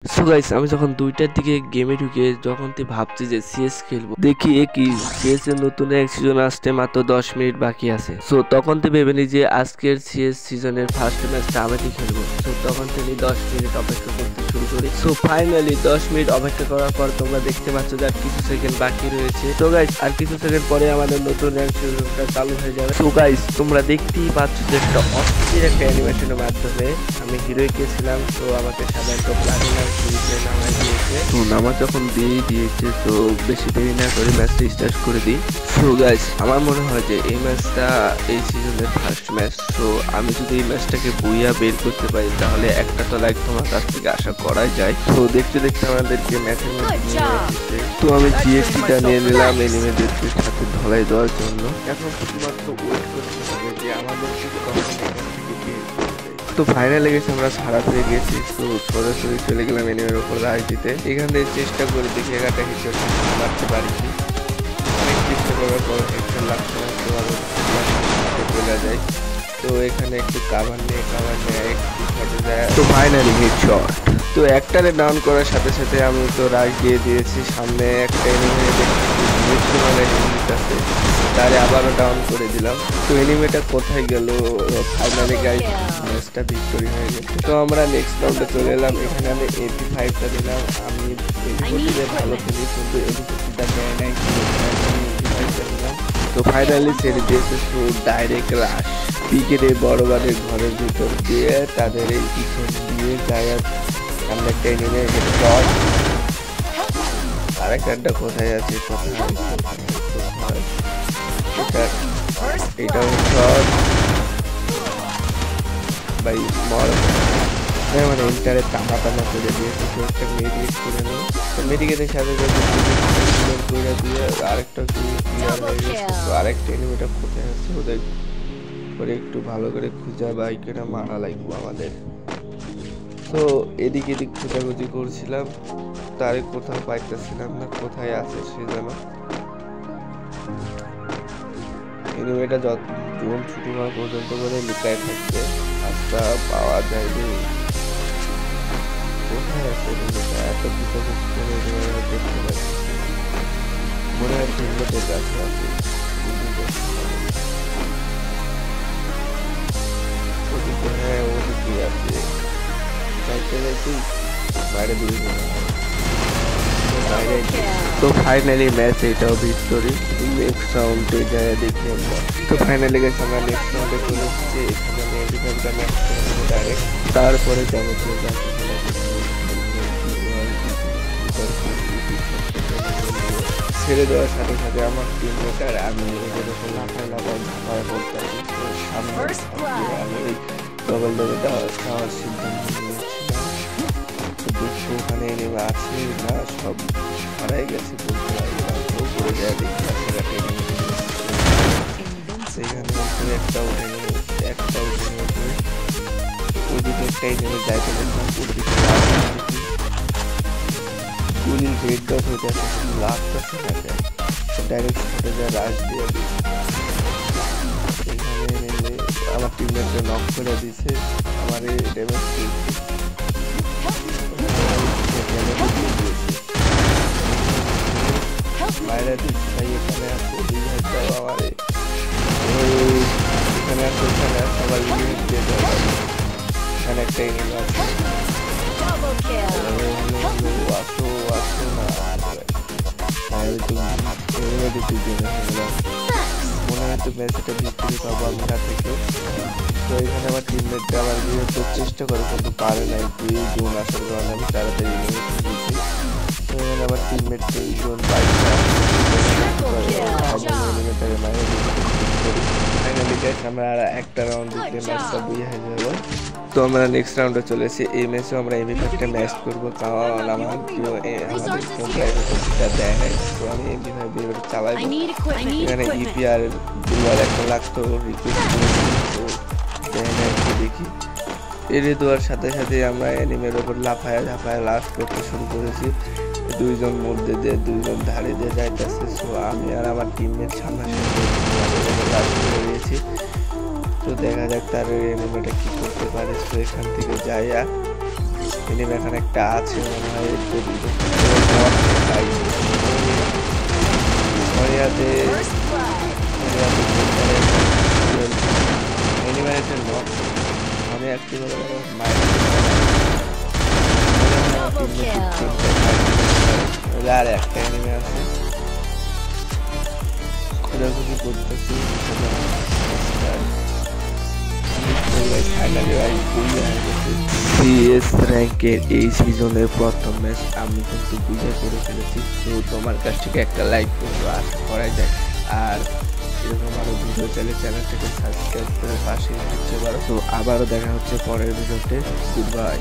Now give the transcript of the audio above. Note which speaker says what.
Speaker 1: So guys, আমি যখন 2টার দিকে গেমে ঢুকে যখন ভাবছি যে সিএস খেলবো, দেখি কি সিএস এর নতুন এক সিজন আসতে মাত্র 10 মিনিট বাকি আছে। সো তখন ভেবে নি যে আজকের সিএস সিজনের ফার্স্ট ম্যাচটা আমি খেলবো। সো তখন থেকে 10 মিনিট অপেক্ষা করতে শুরু করি। সো ফাইনালি 10 মিনিট অপেক্ষা করার পর তোমরা দেখতে পাচ্ছ যে আর কিছু সেকেন্ড বাকি রয়েছে। তো গাইস, আর কিছু সেকেন্ড পরে আমাদের নতুন র্যাঙ্ক সিজনটা চালু হয়ে যাবে। সো গাইস, তোমরা দেখতেই পাচ্ছ যে একটা অস্থির একটা অ্যানিমেশনের মাধ্যমে আমি হিরোই গেছিলাম। তো আমাকে সাধারণত প্লাটিনাম সিরিজে নামাই দিয়েছে। তো নামা যখন দিয়েছে, তো বেশি দেরি না করে ম্যাচটা স্টার্ট করে দিই। সো গাইস, আমার মনে হয় যে এই ম্যাচটা এই সিজনের ফার্স্ট ম্যাচ। তো আমি যদি এই ম্যাচটাকে বুইয়া বের করতে পারি তাহলে একটা তো লাইক তোমার কাছ থেকে আশা করাই যায়। তো দেখতে দেখতে আমাদেরকে ম্যাচের মধ্যে নিয়ে এসেছে। তো আমি জিএসটিটা নিয়ে নিলাম এনিমেদেরকে সাথে ধলাই দেওয়ার জন্য। এখন শুধুমাত্র ওয়েট করতে হবে যে আমাদের কখন এখান থেকে বের করবে। তো ফাইনালে গেছে, আমরা ছাড়া পেয়ে গেছি। তো সরাসরি চলে গেলাম এনিমের উপর রাশ দিতে। এখান থেকে চেষ্টা করে দেখি এগাটা হিসেবে মারতে পারি কি। অনেক চেষ্টা করার পর হেডশট লাগছে না, তো আরো চলে যায়। তো এখানে একটু কাভার নিয়ে একটু শটে যায়। তো ফাইনালি হেডশট। তো একটারে ডাউন করার সাথে সাথে আমি তো রাশ দিয়ে দিয়েছি। সামনে একটা এনিমে আছে, তারে আবারও ডাউন করে দিলাম। তো এনিমেটা কোথায় গেল? ফাইনালি গাইস ম্যাচটা ভিক্টরি হয়ে গেছে। তো আমরা নেক্সট রাউন্ডে চলে এলাম। এখানে আমি 85টা দিলাম। আমি এদিকে ভালো খেলি, কিন্তু এদিকে দেয় নাই। তো ফাইনালি ছেড়ে দিয়েছে। তো ডাইরেক্ট রাশ পিকেটে বড় বাড়ির ঘরের ভিতর দিয়ে তাদের এই পিছন দিয়ে যায়। সামনে একটা এনিমে শট। আরেকটা কোথায় আছে? এটা শট ভাই মর মানে ইন্টারে টানা করে দিয়েছে। তো একটা মেডিকেট করে নেই। তো মেডিকেটের সাথে করে দিয়ে আরেকটা ক্লিয়ার হয়ে গেছে। তো আরেকটা এনিমিটা কোথায় আছে ওদের করে একটু ভালো করে খুঁজা বাইকেরা মারা লাগবো আমাদের। তো এদিক খোঁজাখুঁজি করছিলাম, তারে কোথাও পাইতেছিলাম না, কোথায় আছে সে যেন। এনিমেটা যখন ছুটি হওয়া পর্যন্ত করে লুকায় থাকবে, আচ্ছা পাওয়া যায়নি। কোথায় আছে এনিমেটা? এত খোঁজাখুঁজি করে দেখতে পাচ্ছি, মনে হচ্ছে এনিমেটের কাছে আছে। হ্যাঁ, ওদিকে আছে। বাইরে দিয়ে তো ফাইনালি ম্যাচ এটাও ভিক্টরি। নেক্সট রাউন্ডে যায় দেখি আমরা। তো ফাইনালি গেছে, আমরা নেক্সট রাউন্ডে চলে এসেছি। এখানে আমি এডিভারটা ম্যাচ করে ডাইরেক্ট, তারপরে যাবতীয় ছেড়ে দেওয়ার সাথে সাথে আমার টিমমেট আর আমি ওদের উপর লাফায় ঝাঁপায় পড়তাম। সামনে আমি ডবল খাওয়ার সিদ্ধান্ত নিয়েছিলাম। দেখছি ওখানে নেমে আছে না, সব হারাই গেছে বলতে পারলাম। তো পড়ে যায় দেখি সেখানে একটা উঠে ওইদিকে একটাই নেমে যাইতে দেখলাম। গুলির হেড ডট হয়ে যাচ্ছে, লাগতেছে না, ডাইরেক্ট ছুটে যায় রাশ দিয়ে দিই। এখানে নেমে আমার টিমমেটকে নক করে দিছে। আমার এই ড্যামেজ বাইরে দিচ্ছি ভাই। এখানে আছে আমার এখানে আছে সবাই দিয়ে দেওয়া। এখানে একটা এনিমি আছে। আসো না, মনে হয় তো ম্যাচটা ভিক্টরি পাবো আমরা থেকে। তো এখানে আমার টিমমেটটা আবার বিরোধের চেষ্টা করে, কিন্তু পারে নাই। জোন আসার কারণে আমি তাড়াতাড়ি নেমে দিয়েছি। তো এখানে আমার টিমমেট জোন আমরা আর একটা রাউন্ড দিতে ম্যাচটা বুঝে হয়ে যাবো। তো আমরা নেক্সট রাউন্ডে চলে এসেছি। এই ম্যাচেও আমরা এমভি5টা ম্যাচ করবো, কারণ আমাদের দেয় নাই। তো আমি এমভি5 চালাইবো। এখানে ইপি আর দুবার একটা লাগতো রিকোয়েস্ট দেখি। এড়িয়ে দেওয়ার সাথে সাথে আমরা এনিমের ওপর লাফায় লাস্ট করতে শুরু করেছি। দুইজন মধ্যে দিয়ে দুইজন ধারে দিয়ে যাইতেছে। সো আমি আর আমার টিমমেট সামনাসামনি লাস্ট করে দিয়েছি। তো দেখা যাক তার এনিমেটা কি করতে পারে। তো এখান থেকে যাই এনিমি এখানে একটা আছে মনে হয় আমি একটি আর একটা এনিমি আছে খোঁজাখুঁজি করতেছি সিএস র্যাঙ্কের এই সিজনের প্রথম ম্যাচ আমি কিন্তু বুঝে করে ফেলেছি। তো তোমার কাছ থেকে একটা লাইক কিন্তু আশা করা যায়। আর এরকম আরো ভিডিও চাইলে চ্যানেলটাকে সাবস্ক্রাইব করে পাশে থাকতে পারো। তো আবারও দেখা হচ্ছে পরের ভিডিওতে। Good bye.